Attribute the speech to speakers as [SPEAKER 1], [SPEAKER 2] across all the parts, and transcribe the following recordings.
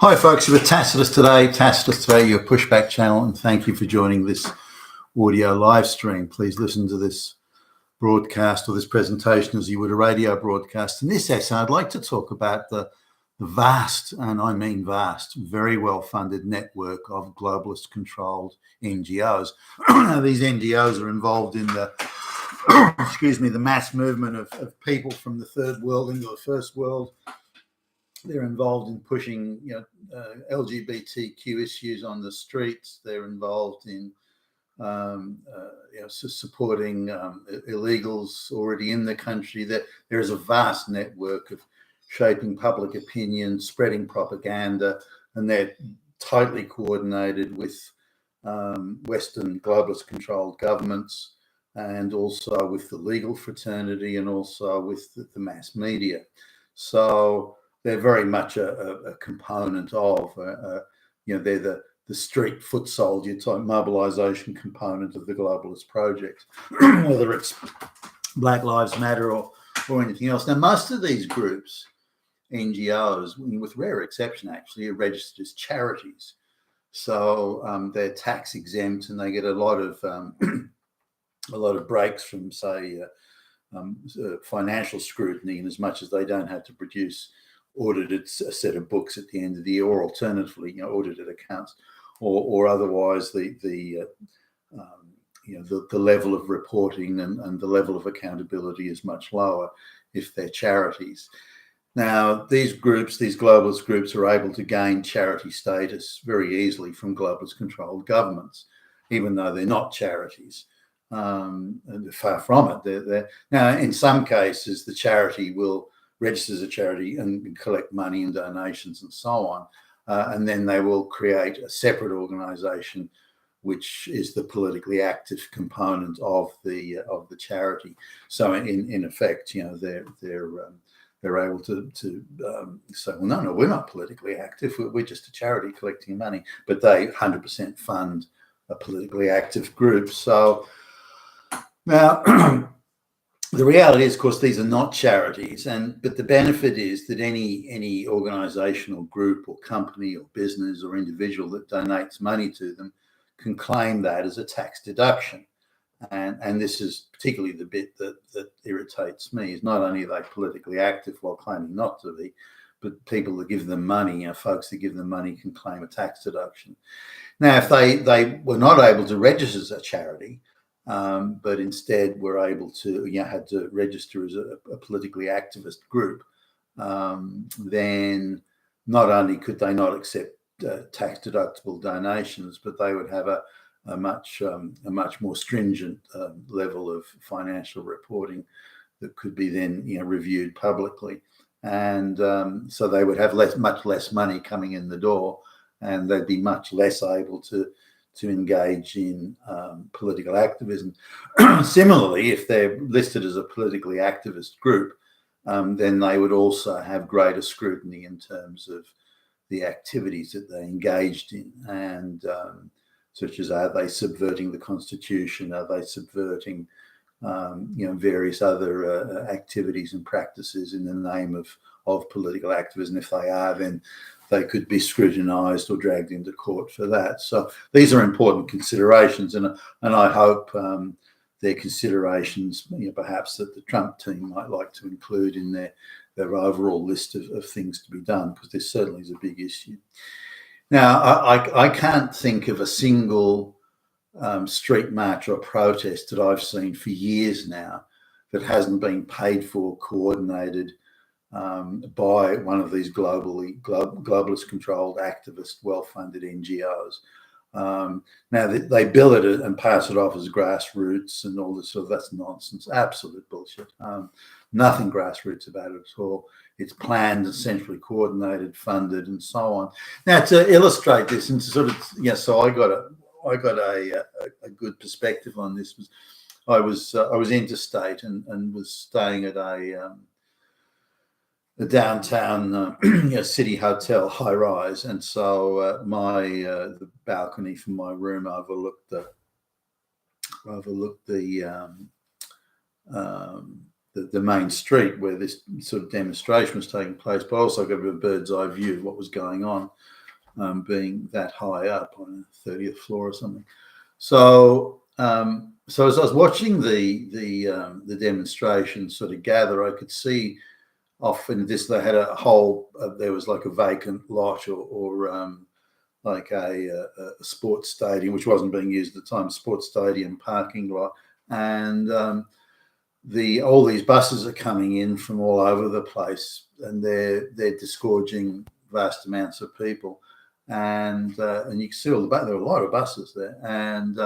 [SPEAKER 1] Hi folks, you're with Tacitus today, your pushback channel, and thank you for joining this audio live stream. Please listen to this broadcast or this presentation as you would a radio broadcast. In this essay, I'd like to talk about the vast, and I mean vast, very well-funded network of globalist-controlled NGOs. These NGOs are involved in the, the mass movement of people from the third world into the first world. They're involved in pushing, LGBTQ issues on the streets. They're involved in, supporting illegals already in the country. There is a vast network of shaping public opinion, spreading propaganda, and they're tightly coordinated with Western globalist-controlled governments, and also with the legal fraternity, and also with the mass media. So they're very much a component of, they're the street foot soldier type mobilization component of the globalist project, whether it's Black Lives Matter or anything else. Now, most of these groups, NGOs, with rare exception actually, are registered as charities. So they're tax exempt and they get a lot of breaks from, say, financial scrutiny, in as much as they don't have to produce audited a set of books at the end of the year, or alternatively, audited accounts, or otherwise the level of reporting and the level of accountability is much lower if they're charities. Now, these globalist groups are able to gain charity status very easily from globalist-controlled governments, even though they're not charities. And they're far from it. Now, in some cases, the charity will register as a charity and collect money and donations and so on, and then they will create a separate organisation, which is the politically active component of the charity. So, in effect, they're able to say, well, no, we're not politically active. We're just a charity collecting money, but they 100% fund a politically active group. So now, the reality is, of course, these are not charities, but the benefit is that any organisational group or company or business or individual that donates money to them can claim that as a tax deduction. And this is particularly the bit that irritates me, is not only are they politically active while claiming not to be, but people that give them money, folks that give them money, can claim a tax deduction. Now, if they were not able to register as a charity, but instead were able to, had to register as a politically activist group, then not only could they not accept tax deductible donations, but they would have a much more stringent level of financial reporting that could be then reviewed publicly, and so they would have much less money coming in the door, and they'd be much less able to engage in political activism. Similarly, if they're listed as a politically activist group, then they would also have greater scrutiny in terms of the activities that they engaged in, and such as, are they subverting the Constitution? Are they subverting various other activities and practices in the name of political activism? If they are, then they could be scrutinised or dragged into court for that. So these are important considerations, and I hope they're considerations, perhaps that the Trump team might like to include in their overall list of things to be done, because this certainly is a big issue. Now, I can't think of a single street march or protest that I've seen for years now that hasn't been paid for, coordinated by one of these globalist-controlled, activist, well-funded NGOs. Now, they bill it and pass it off as grassroots and all this that's nonsense, absolute bullshit. Nothing grassroots about it at all. It's planned and centrally coordinated, funded, and so on. Now, to illustrate this, and to sort of, so I got a good perspective on this. I was interstate and was staying at a downtown city hotel, high rise, and so the balcony from my room overlooked the main street where this sort of demonstration was taking place, but also got a bird's eye view of what was going on. being that high up on a 30th floor or something. So so as I was watching the demonstration sort of gather, I could see off in this they had a whole there was like a vacant lot or like a sports stadium which wasn't being used at the time, sports stadium parking lot, and all these buses are coming in from all over the place, and they're disgorging vast amounts of people, and you can see all there are a lot of buses there, and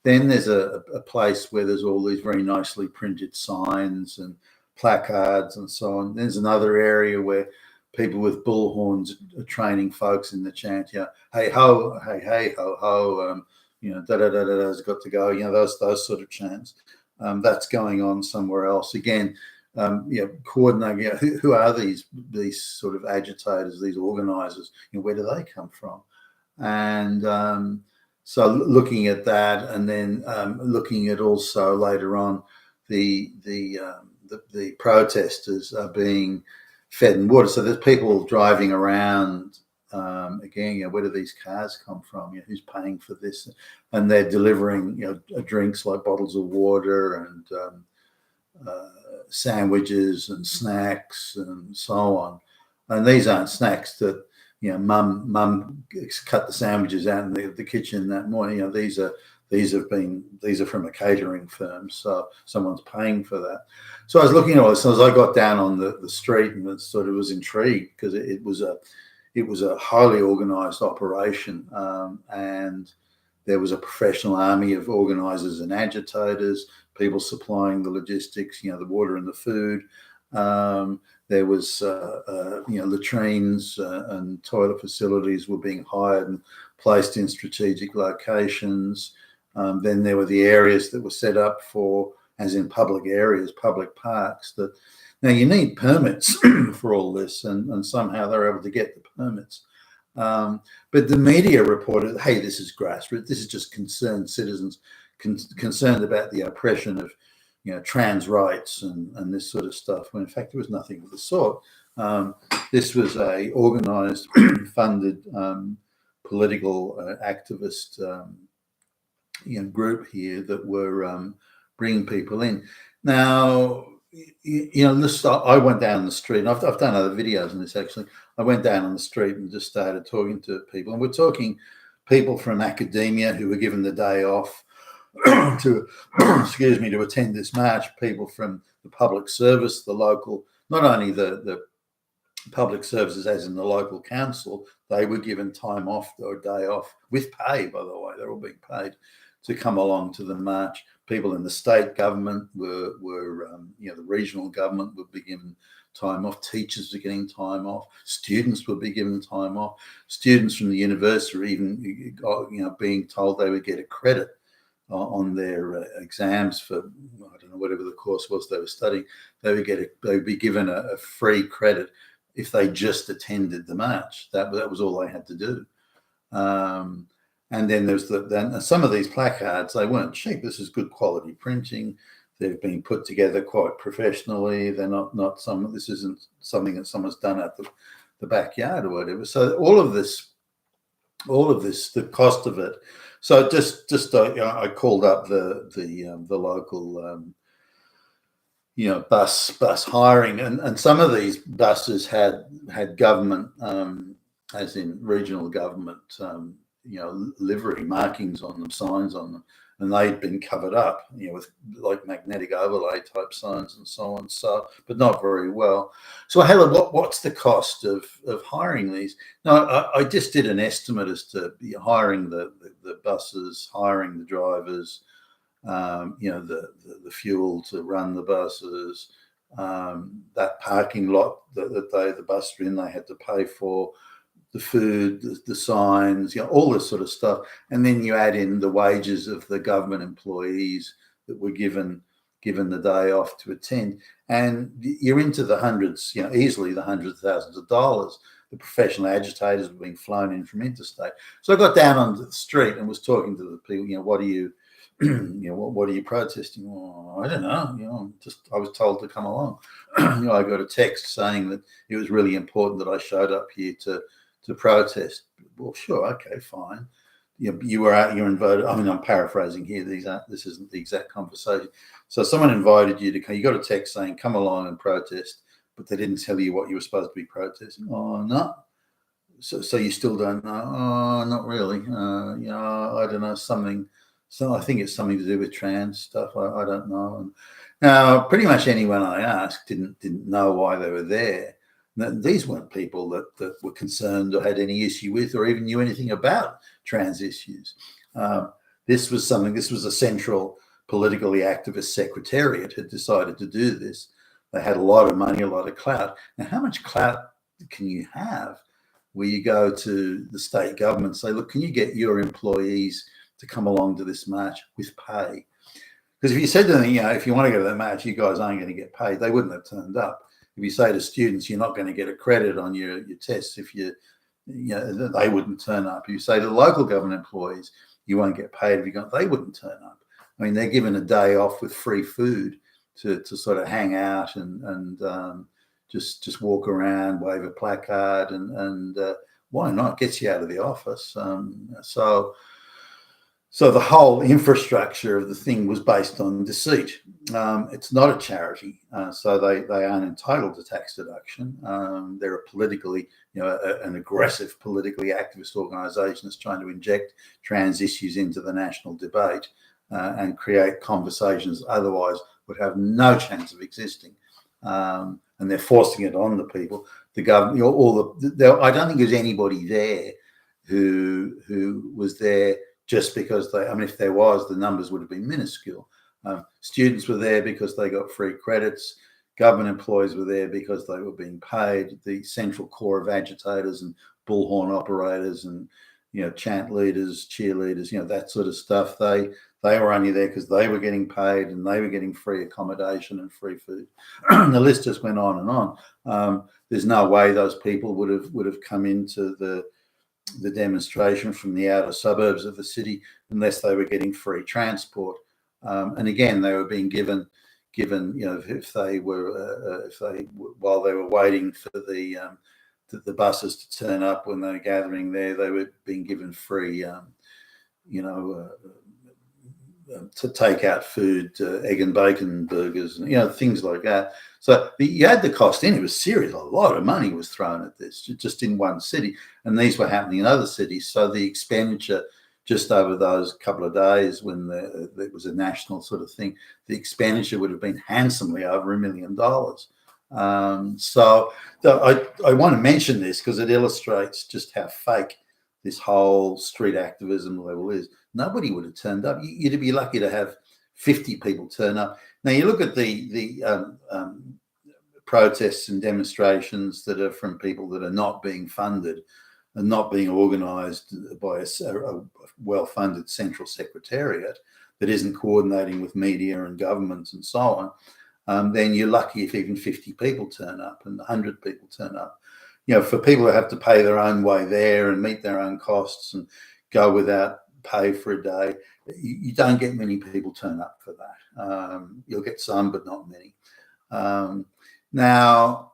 [SPEAKER 1] then there's a place where there's all these very nicely printed signs and placards and so on. There's another area where people with bullhorns are training folks in the chant, hey ho, hey ho ho, da da da da da's got to go, those sort of chants. That's going on somewhere else again. Coordinating. Who are these sort of agitators, these organisers? Where do they come from? And so looking at that, and then looking at also later on the protesters are being fed and water. So there's people driving around. Again, where do these cars come from? Who's paying for this? And they're delivering, drinks like bottles of water and sandwiches and snacks and so on. And these aren't snacks that mum cut the sandwiches out in the kitchen that morning. These are from a catering firm, so someone's paying for that. So I was looking at all this, and as I got down on the street, and was intrigued because it was a highly organised operation, and there was a professional army of organisers and agitators, people supplying the logistics, the water and the food. There was, latrines and toilet facilities were being hired and placed in strategic locations. Then there were the areas that were set up for, as in public areas, public parks. Now you need permits for all this, and somehow they're able to get the permits. But the media reported, hey, this is grassroots. This is just concerned citizens concerned about the oppression of, trans rights and this sort of stuff. When in fact there was nothing of the sort. This was a organised, funded political activist group here that were bringing people in. Now, I went down the street, and I've done other videos on this actually. I went down on the street and just started talking to people, and we're talking people from academia who were given the day off to attend this march, people from the public service, the local, not only the public services as in the local council, they were given time off or a day off with pay, by the way, they're all being paid to come along to the march. People in the state government were the regional government would be given time off. Teachers were getting time off. Students would be given time off. Students from the university were even, being told they would get a credit on their exams for, I don't know, whatever the course was they were studying. They would be given a free credit if they just attended the march. That was all they had to do. And then there's some of these placards, they weren't cheap. This is good quality printing. They've been put together quite professionally. They're not some. This isn't something that someone's done at the backyard or whatever. So all of this, the cost of it. So I called up the local bus hiring, and some of these buses had government, as in regional government, livery markings on them, signs on them, and they'd been covered up, with like magnetic overlay type signs and so on. So, but not very well. So I had what's the cost of hiring these? Now I just did an estimate as to hiring the buses, hiring the drivers, the fuel to run the buses, that parking lot that the bus were in, they had to pay for. The food, the signs, all this sort of stuff. And then you add in the wages of the government employees that were given the day off to attend. And you're into the hundreds, easily the hundreds of thousands of dollars. The professional agitators were being flown in from interstate. So I got down onto the street and was talking to the people, what are you, what are you protesting? Oh, I don't know, I was told to come along. I got a text saying that it was really important that I showed up here to to protest. Well, sure, okay, fine. You were out, you're invited. I mean, I'm paraphrasing here. This isn't the exact conversation. So someone invited you to come. You got a text saying, "Come along and protest," but they didn't tell you what you were supposed to be protesting. Oh, no. So you still don't know? Oh, not really. I don't know, something. So I think it's something to do with trans stuff. I don't know. And now, pretty much anyone I asked didn't know why they were there. These weren't people that were concerned or had any issue with, or even knew anything about trans issues. This was a central politically activist secretariat had decided to do this. They had a lot of money, a lot of clout. Now, how much clout can you have where you go to the state government and say, look, can you get your employees to come along to this march with pay? Because if you said to them, if you want to go to that march, you guys aren't going to get paid, they wouldn't have turned up. If you say to students, you're not going to get a credit on your tests, they wouldn't turn up. If you say to local government employees, you won't get paid they wouldn't turn up. I mean, they're given a day off with free food to sort of hang out and just walk around, wave a placard, and why not? Gets you out of the office. So the whole infrastructure of the thing was based on deceit. It's not a charity, so they aren't entitled to tax deduction. They're a politically, an aggressive, politically activist organisation that's trying to inject trans issues into the national debate and create conversations otherwise would have no chance of existing. And they're forcing it on the people. The government, I don't think there's anybody there who was there just because if there was, the numbers would have been minuscule. Students were there because they got free credits. Government employees were there because they were being paid. The central core of agitators and bullhorn operators and chant leaders, cheerleaders, that sort of stuff. They were only there because they were getting paid and they were getting free accommodation and free food. The list just went on and on. There's no way those people would have come into the demonstration from the outer suburbs of the city unless they were getting free transport. And again, they were being given, if they while they were waiting for the buses to turn up when they were gathering there, they were being given free, to take out food, egg and bacon burgers, and things like that. So you had the cost in. It was serious. A lot of money was thrown at this just in one city, and these were happening in other cities. So the expenditure just over those couple of days when it was a national sort of thing, the expenditure would have been handsomely over $1 million. So I want to mention this because it illustrates just how fake this whole street activism level is. Nobody would have turned up. You'd be lucky to have 50 people turn up. Now you look at the protests and demonstrations that are from people that are not being funded and not being organised by a well-funded central secretariat that isn't coordinating with media and governments and so on, then you're lucky if even 50 people turn up and 100 people turn up. For people who have to pay their own way there and meet their own costs and go without pay for a day, you don't get many people turn up for that. You'll get some, but not many. Now,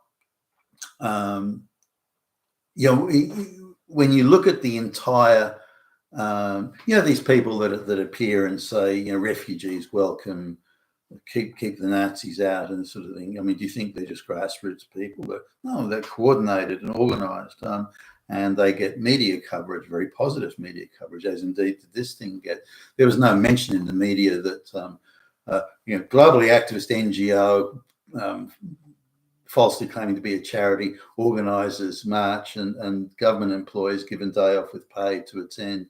[SPEAKER 1] when you look at the entire, these people that appear and say, refugees welcome, keep the Nazis out and sort of thing. I mean, do you think they're just grassroots people? But no, they're coordinated and organised, and they get media coverage, very positive media coverage, as indeed did this thing get. There was no mention in the media that, globally activist NGO, falsely claiming to be a charity, organises march and government employees given day off with pay to attend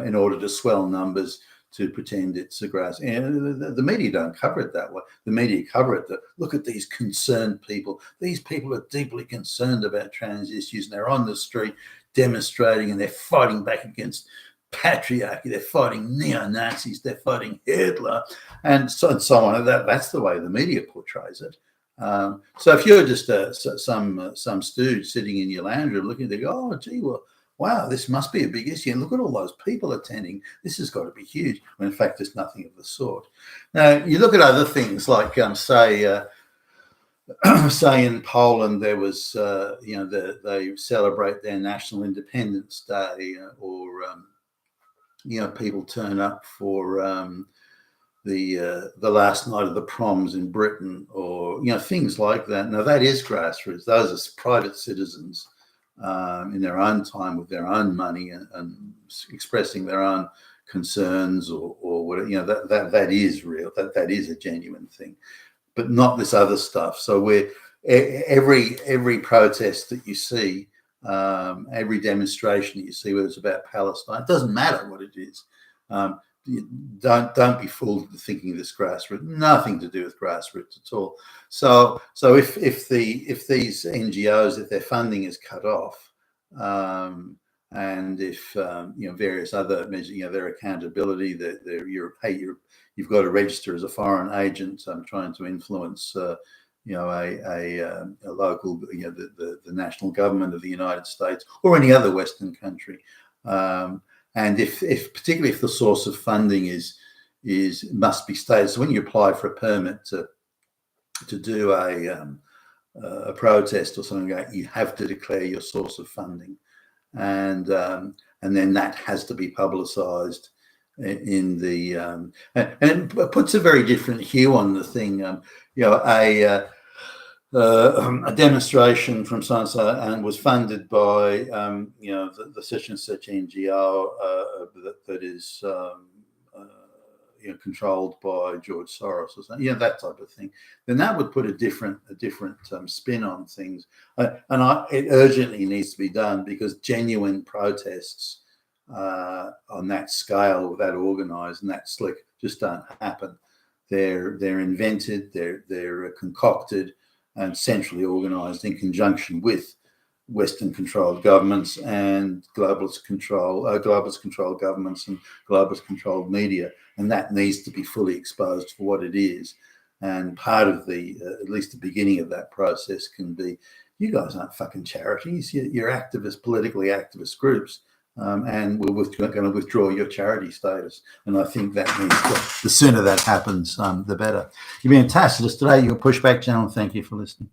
[SPEAKER 1] in order to swell numbers, to pretend it's a grass. And the media don't cover it that way. The media cover it that, look at these concerned people. These people are deeply concerned about trans issues, and they're on the street demonstrating, and they're fighting back against patriarchy. They're fighting neo-Nazis. They're fighting Hitler, and so on. That's the way the media portrays it. So if you're just some stooge sitting in your lounge room looking, they go, oh, gee, well, wow, this must be a big issue. And look at all those people attending. This has got to be huge. When in fact, there's nothing of the sort. Now, you look at other things like, say in Poland, there was, they celebrate their National Independence Day, or people turn up for the last night of the proms in Britain, or things like that. Now that is grassroots. Those are private citizens in their own time with their own money and expressing their own concerns, or whatever. That is real. That is a genuine thing. But not this other stuff. So every protest that you see, every demonstration that you see, whether it's about Palestine, it doesn't matter what it is. Don't be fooled into thinking this grassroots. Nothing to do with grassroots at all. So if these NGOs, if their funding is cut off, and if various other measures, their accountability, you've got to register as a foreign agent. Trying to influence, a local, the national government of the United States or any other Western country. And if particularly if the source of funding must be stated. So when you apply for a permit to do a protest or something like that, you have to declare your source of funding, and then that has to be publicised in the and it puts a very different hue on the thing. A demonstration from so and was funded by the such and such NGO that is controlled by George Soros or something, that type of thing. Then that would put a different spin on things, it urgently needs to be done, because genuine protests on that scale, that organised and that slick, just don't happen. They're invented, they're concocted and centrally organised in conjunction with Western-controlled governments and globalist controlled governments and globalist-controlled media, and that needs to be fully exposed for what it is. And part of at least the beginning of that process can be, you guys aren't fucking charities. You're activists, politically activist groups, and we're going to withdraw your charity status. And I think that means the sooner that happens, the better. You've been Tacitus today. You're Pushback Channel. Thank you for listening.